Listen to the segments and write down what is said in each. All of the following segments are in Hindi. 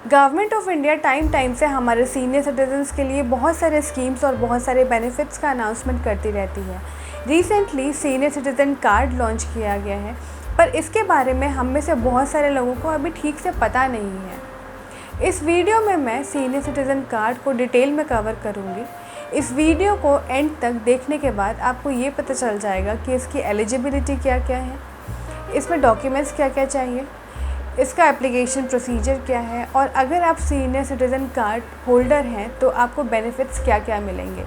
Government of India time time से हमारे सीनियर सिटीजन्स के लिए बहुत सारे स्कीम्स और बहुत सारे बेनिफिट्स का अनाउंसमेंट करती रहती है। Recently senior citizen card launch किया गया है, पर इसके बारे में हम में से बहुत सारे लोगों को अभी ठीक से पता नहीं है। इस वीडियो में मैं सीनियर सिटीज़न कार्ड को डिटेल में कवर करूँगी। इस वीडियो को एंड तक देखने के बाद आपको ये पता चल जाएगा कि इसकी एलिजिबिलिटी क्या क्या है, इसमें डॉक्यूमेंट्स क्या क्या चाहिए, इसका एप्लीकेशन प्रोसीजर क्या है, और अगर आप सीनियर सिटीज़न कार्ड होल्डर हैं तो आपको बेनिफिट्स क्या क्या मिलेंगे।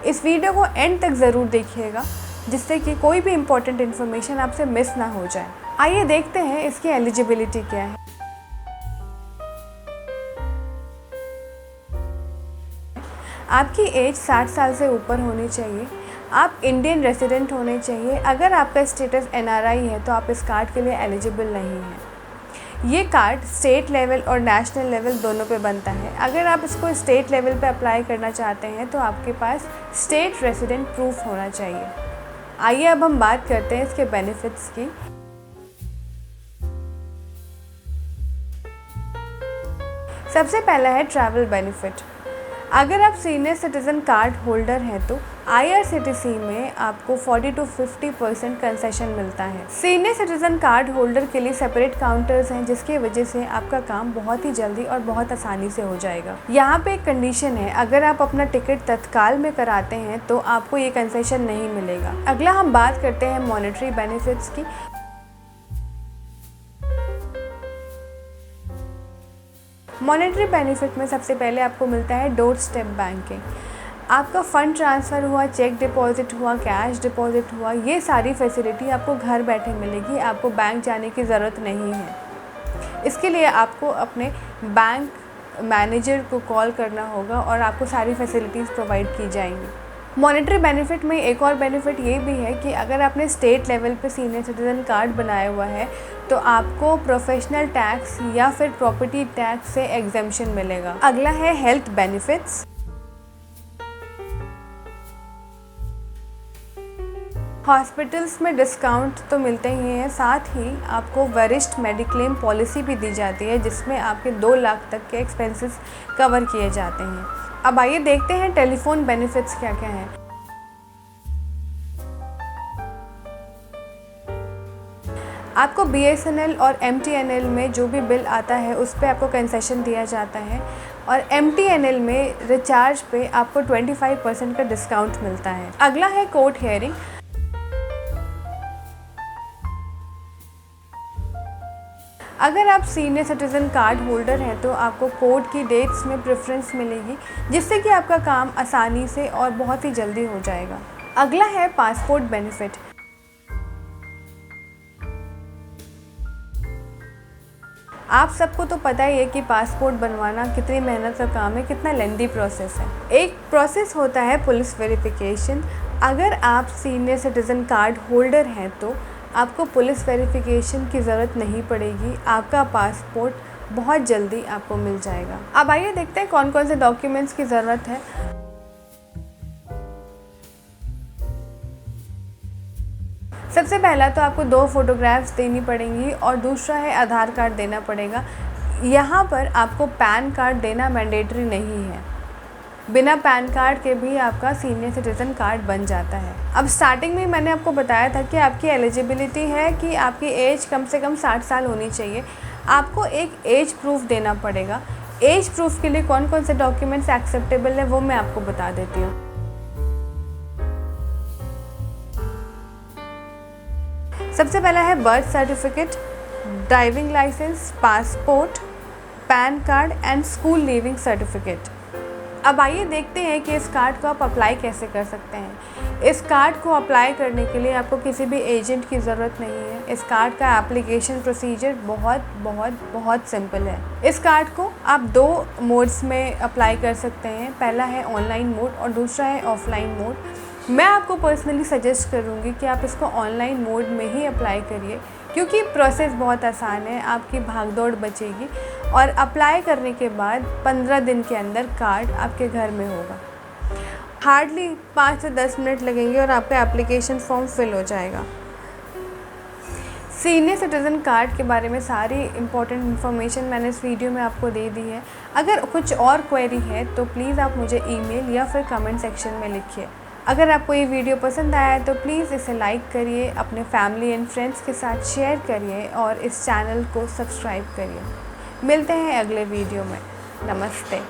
इस वीडियो को एंड तक ज़रूर देखिएगा जिससे कि कोई भी इम्पोर्टेंट इन्फॉर्मेशन आपसे मिस ना हो जाए। आइए देखते हैं इसकी एलिजिबिलिटी क्या है। आपकी एज 60 साल से ऊपर होनी चाहिए। आप इंडियन रेसिडेंट होने चाहिए। अगर आपका स्टेटस NRI है तो आप इस कार्ड के लिए एलिजिबल नहीं हैं। ये कार्ड स्टेट लेवल और नेशनल लेवल दोनों पे बनता है। अगर आप इसको स्टेट लेवल पे अप्लाई करना चाहते हैं तो आपके पास स्टेट रेसिडेंट प्रूफ होना चाहिए। आइए अब हम बात करते हैं इसके बेनिफिट्स की। सबसे पहला है ट्रैवल बेनिफिट। अगर आप सीनियर सिटीज़न कार्ड होल्डर हैं तो IRCTC में आपको 40 to 50% कंसेशन मिलता है। सीनियर सिटीज़न कार्ड होल्डर के लिए सेपरेट काउंटर्स हैं जिसकी वजह से आपका काम बहुत ही जल्दी और बहुत आसानी से हो जाएगा। यहाँ पे एक कंडीशन है, अगर आप अपना टिकट तत्काल में कराते हैं तो आपको ये कंसेशन नहीं मिलेगा। अगला हम बात करते हैं मॉनेटरी बेनिफिट्स की। मॉनेटरी बेनिफिट में सबसे पहले आपको मिलता है डोर स्टेप बैंकिंग। आपका फ़ंड ट्रांसफ़र हुआ, चेक डिपॉज़िट हुआ, कैश डिपॉज़िट हुआ, ये सारी फैसिलिटी आपको घर बैठे मिलेगी। आपको बैंक जाने की ज़रूरत नहीं है। इसके लिए आपको अपने बैंक मैनेजर को कॉल करना होगा और आपको सारी फैसिलिटीज़ प्रोवाइड की जाएंगी। मॉनेटरी बेनिफिट में एक और बेनिफिट ये भी है कि अगर आपने स्टेट लेवल पे सीनियर सिटीज़न कार्ड बनाया हुआ है तो आपको प्रोफेशनल टैक्स या फिर प्रॉपर्टी टैक्स से एग्जेम्पशन मिलेगा। अगला है हेल्थ बेनिफिट्स। हॉस्पिटल्स में डिस्काउंट तो मिलते ही हैं, साथ ही आपको वरिष्ठ मेडिक्लेम पॉलिसी भी दी जाती है जिसमें आपके 2 लाख तक के एक्सपेंसेस कवर किए जाते हैं। अब आइए देखते हैं टेलीफोन बेनिफिट्स क्या क्या हैं। आपको BSNL और MTNL में जो भी बिल आता है उस पे आपको कंसेशन दिया जाता है, और MTNL में रिचार्ज पे आपको 25% का डिस्काउंट मिलता है। अगला है कोर्ट हियरिंग। अगर आप सीनियर सिटीज़न कार्ड होल्डर हैं तो आपको कोर्ट की डेट्स में प्रेफरेंस मिलेगी जिससे कि आपका काम आसानी से और बहुत ही जल्दी हो जाएगा। अगला है पासपोर्ट बेनिफिट। आप सबको तो पता ही है कि पासपोर्ट बनवाना कितनी मेहनत का काम है, कितना लेंदी प्रोसेस है। एक प्रोसेस होता है पुलिस वेरिफिकेशन। अगर आप सीनियर सिटीज़न कार्ड होल्डर हैं तो आपको पुलिस वेरिफिकेशन की ज़रूरत नहीं पड़ेगी। आपका पासपोर्ट बहुत जल्दी आपको मिल जाएगा। अब आइए देखते हैं कौन कौन से डॉक्यूमेंट्स की ज़रूरत है। सबसे पहला तो आपको 2 फोटोग्राफ्स देनी पड़ेंगी और दूसरा है आधार कार्ड देना पड़ेगा। यहाँ पर आपको पैन कार्ड देना मैंडेटरी नहीं है। बिना पैन कार्ड के भी आपका सीनियर सिटीज़न कार्ड बन जाता है। अब स्टार्टिंग में मैंने आपको बताया था कि आपकी एलिजिबिलिटी है कि आपकी एज कम से कम 60 साल होनी चाहिए। आपको एक एज प्रूफ देना पड़ेगा। एज प्रूफ के लिए कौन कौन से डॉक्यूमेंट्स एक्सेप्टेबल है वो मैं आपको बता देती हूँ। सबसे पहला है birth certificate, driving licence, passport, PAN card and school leaving certificate. अब आइए देखते हैं कि इस कार्ड को आप अप्लाई कैसे कर सकते हैं। इस कार्ड को अप्लाई करने के लिए आपको किसी भी एजेंट की ज़रूरत नहीं है। इस कार्ड का एप्लीकेशन प्रोसीजर बहुत बहुत बहुत सिंपल है। इस कार्ड को आप 2 मोड्स में अप्लाई कर सकते हैं। पहला है ऑनलाइन मोड और दूसरा है ऑफलाइन मोड। मैं आपको पर्सनली सजेस्ट करूँगी कि आप इसको ऑनलाइन मोड में ही अप्लाई करिए क्योंकि प्रोसेस बहुत आसान है, आपकी भागदौड़ बचेगी और अप्लाई करने के बाद 15 दिन के अंदर कार्ड आपके घर में होगा। हार्डली 5 से 10 मिनट लगेंगे और आपका एप्लीकेशन फॉर्म फिल हो जाएगा। सीनियर सिटीज़न कार्ड के बारे में सारी इम्पोर्टेंट इन्फॉर्मेशन मैंने इस वीडियो में आपको दे दी है। अगर कुछ और क्वेरी है तो प्लीज़ आप मुझे ईमेल या फिर कमेंट सेक्शन में लिखिए। अगर आपको ये वीडियो पसंद आया है तो प्लीज़ इसे लाइक करिए, अपने फैमिली एंड फ्रेंड्स के साथ शेयर करिए और इस चैनल को सब्सक्राइब करिए। मिलते हैं अगले वीडियो में। नमस्ते।